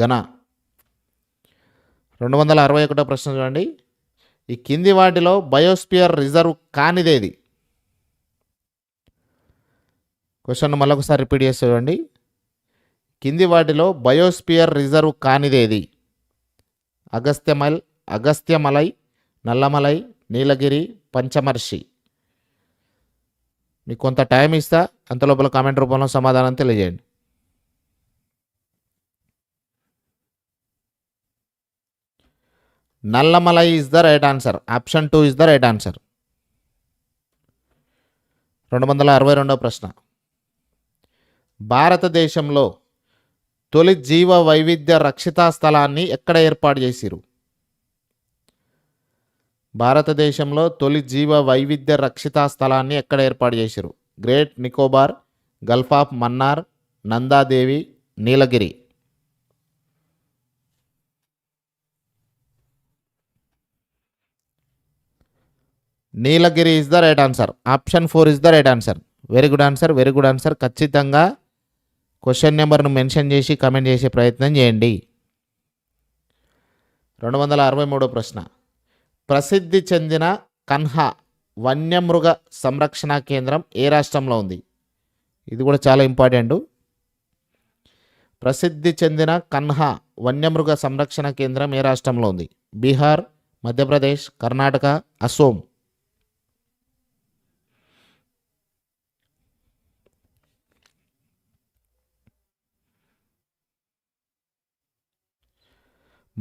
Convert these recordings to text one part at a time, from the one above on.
ఘన. 261 ప్రశ్న చూడండి. ఈ కింది వాటిలో బయోస్పియర్ రిజర్వ్ కానిదేది? క్వశ్చన్ మళ్ళొకసారి రిపీట్ చేసి చూడండి. కింది వాటిలో బయోస్పియర్ రిజర్వ్ కానిదేది? అగస్త్యమలై, నల్లమలై, నీలగిరి, పంచమర్షి. మీకు కొంత టైం ఇస్తా, అంతలోపల కామెంట్ రూపంలో సమాధానం తెలియజేయండి. Nallamalai is the right answer. Option 2 is the right answer. 262వ ప్రశ్న. భారతదేశంలో తొలి జీవ వైవిధ్య రక్షిత స్థలాన్ని ఎక్కడ ఏర్పాటు చేసిరు? భారతదేశంలో తొలి జీవ వైవిధ్య రక్షిత స్థలాన్ని ఎక్కడ ఏర్పాటు చేసిరు? Great Nicobar, Gulf of Mannar, Nanda Devi, Nilgiri. Nilgiri is the right answer. Option 4 is the right answer. Very good answer, very good answer. ఖచ్చితంగా క్వశ్చన్ నెంబర్ను మెన్షన్ చేసి కమెంట్ చేసే ప్రయత్నం చేయండి. 263వ ప్రశ్న. ప్రసిద్ధి చెందిన కన్హా వన్యమృగ సంరక్షణ కేంద్రం ఏ రాష్ట్రంలో ఉంది? ఇది కూడా చాలా ఇంపార్టెంట్. ప్రసిద్ధి చెందిన కన్హా వన్యమృగ సంరక్షణ కేంద్రం ఏ రాష్ట్రంలో ఉంది? Bihar, Madhya Pradesh, Karnataka, Assam.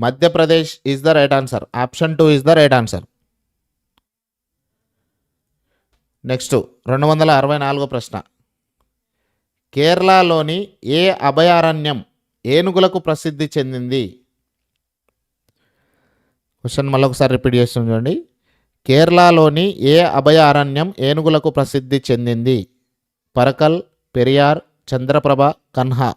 Madhya Pradesh is the right answer. Option 2 is the right answer. Next 264వ ప్రశ్న. కేరళలోని ఏ అభయారణ్యం ఏనుగులకు ప్రసిద్ధి చెందింది? క్వశ్చన్ మళ్ళొకసారి రిపీట్ చేస్తుంది చూడండి. కేరళలోని ఏ అభయారణ్యం ఏనుగులకు ప్రసిద్ధి చెందింది? Parakal, Periyar, Chandraprabha, Kanha.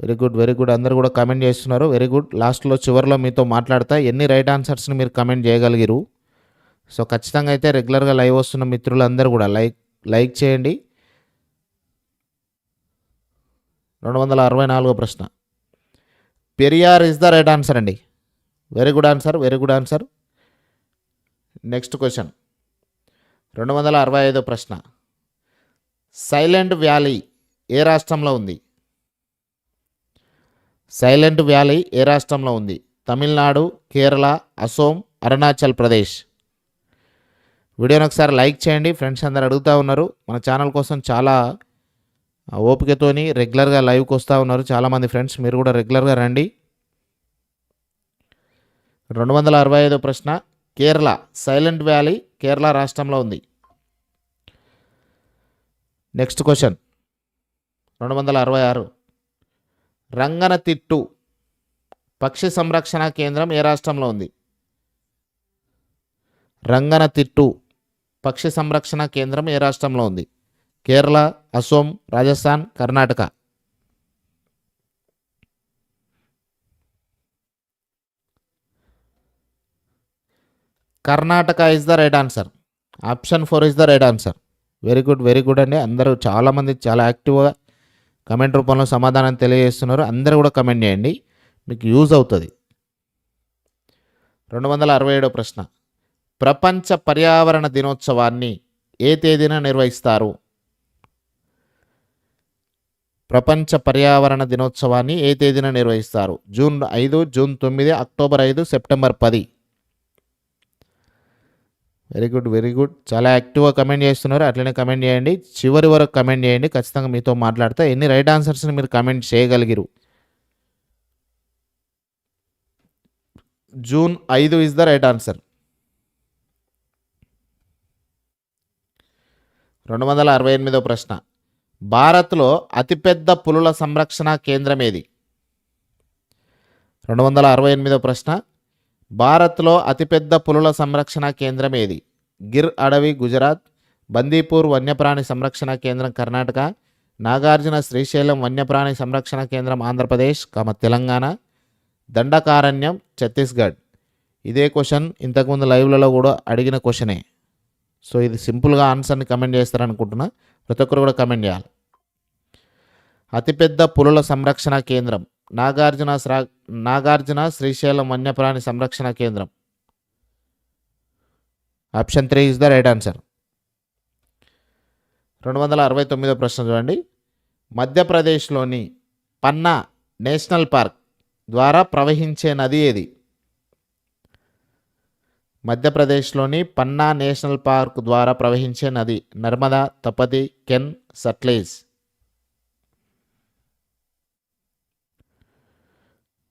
Very good, very good. అందరూ కూడా కమెంట్ చేస్తున్నారు. Very good. లాస్ట్లో చివరిలో మీతో మాట్లాడతా ఎన్ని రైట్ ఆన్సర్స్ని మీరు కమెంట్ చేయగలిగారు. సో ఖచ్చితంగా అయితే రెగ్యులర్గా లైవ్ వస్తున్న మిత్రులందరూ కూడా లైక్ చేయండి. 264వ ప్రశ్న. Periyar is the right answer అండి. Very good answer, very good answer. Next question 265వ ప్రశ్న. సైలెంట్ వ్యాలీ ఏ రాష్ట్రంలో ఉంది? సైలెంట్ వ్యాలీ ఏ రాష్ట్రంలో ఉంది? తమిళనాడు, కేరళ, అసోం, అరుణాచల్ ప్రదేశ్. వీడియోని ఒకసారి లైక్ చేయండి. ఫ్రెండ్స్ అందరు అడుగుతూ ఉన్నారు. మన ఛానల్ కోసం చాలా ఓపికతోని రెగ్యులర్గా లైవ్కి వస్తూ ఉన్నారు చాలామంది ఫ్రెండ్స్. మీరు కూడా రెగ్యులర్గా రండి. 265వ ప్రశ్న. కేరళ సైలెంట్ వ్యాలీ కేరళ రాష్ట్రంలో ఉంది. Next question 266. రంగనతిట్టు పక్షి సంరక్షణ కేంద్రం ఏ రాష్ట్రంలో ఉంది? రంగనతిట్టు పక్షి సంరక్షణ కేంద్రం ఏ రాష్ట్రంలో ఉంది? Kerala, Assam, Rajasthan, Karnataka. Karnataka is the right answer. Option 4 is the right answer. Very good, very good అండి. అందరూ చాలామంది చాలా యాక్టివ్గా కమెంట్ రూపంలో సమాధానం తెలియజేస్తున్నారు. అందరూ కూడా కమెంట్ చేయండి, మీకు యూజ్ అవుతుంది. 267వ ప్రశ్న. ప్రపంచ పర్యావరణ దినోత్సవాన్ని ఏ తేదీన నిర్వహిస్తారు? ప్రపంచ పర్యావరణ దినోత్సవాన్ని ఏ తేదీన నిర్వహిస్తారు? June 5, June 9, October 5, September 10. Very good, very good. చాలా యాక్టివ్గా కమెంట్ చేస్తున్నారు. అట్లనే కమెంట్ చేయండి, చివరి వరకు కమెంట్ చేయండి. ఖచ్చితంగా మీతో మాట్లాడతా ఎన్ని రైట్ ఆన్సర్స్ని మీరు కమెంట్ చేయగలిగిరు. June 5 is the right answer. 268వ ప్రశ్న. భారత్లో అతిపెద్ద పులుల సంరక్షణ కేంద్రం ఏది? 268వ ప్రశ్న. భారత్లో అతిపెద్ద పులుల సంరక్షణ కేంద్రం ఏది? గిర్ అడవి గుజరాత్, బందీపూర్ వన్యప్రాణి సంరక్షణ కేంద్రం కర్ణాటక, నాగార్జున శ్రీశైలం వన్యప్రాణి సంరక్షణ కేంద్రం ఆంధ్రప్రదేశ్, తెలంగాణ, దండకారణ్యం ఛత్తీస్గఢ్. ఇదే క్వశ్చన్ ఇంతకుముందు లైవ్లలో కూడా అడిగిన క్వశ్చనే. సో ఇది సింపుల్గా ఆన్సర్ని కమెంట్ చేస్తారనుకుంటున్నా. ప్రతి ఒక్కరు కూడా కమెంట్ చేయాలి. అతిపెద్ద పులుల సంరక్షణ కేంద్రం నాగార్జున శ్రీశైలం వన్యప్రాణి సంరక్షణ కేంద్రం. Option 3 is the right answer. 269వ ప్రశ్న చూడండి. మధ్యప్రదేశ్లోని పన్నా నేషనల్ పార్క్ ద్వారా ప్రవహించే నది ఏది? మధ్యప్రదేశ్లోని పన్నా నేషనల్ పార్క్ ద్వారా ప్రవహించే నది Narmada, Tapti, can, Sutlej.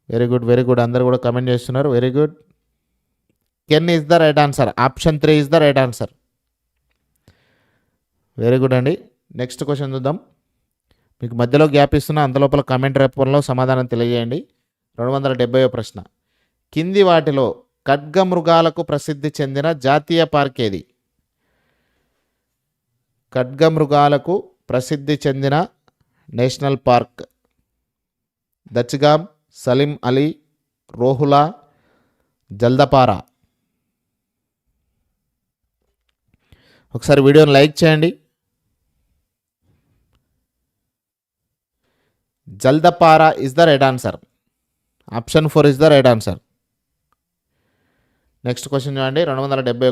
Very good, అందరు కూడా కమెంట్ చేస్తున్నారు. Very good. Can is the right answer. Option 3 is the right answer. Very good అండి. నెక్స్ట్ క్వశ్చన్ చూద్దాం. మీకు మధ్యలో గ్యాప్ ఇస్తున్నా, అంతలోపల కామెంట్ రూపంలో సమాధానం తెలియజేయండి. 270వ ప్రశ్న. కింది వాటిలో ఖడ్గమృగాలకు ప్రసిద్ధి చెందిన జాతీయ పార్క్ ఏది? ఖడ్గమృగాలకు ప్రసిద్ధి చెందిన నేషనల్ పార్క్ దచ్గామ్, సలీం అలీ, రోహులా, జల్దపారా. ఒకసారి వీడియోని లైక్ చేయండి. Jaldapara is the right answer. Option 4 is the right answer. Next question చూడండి. 271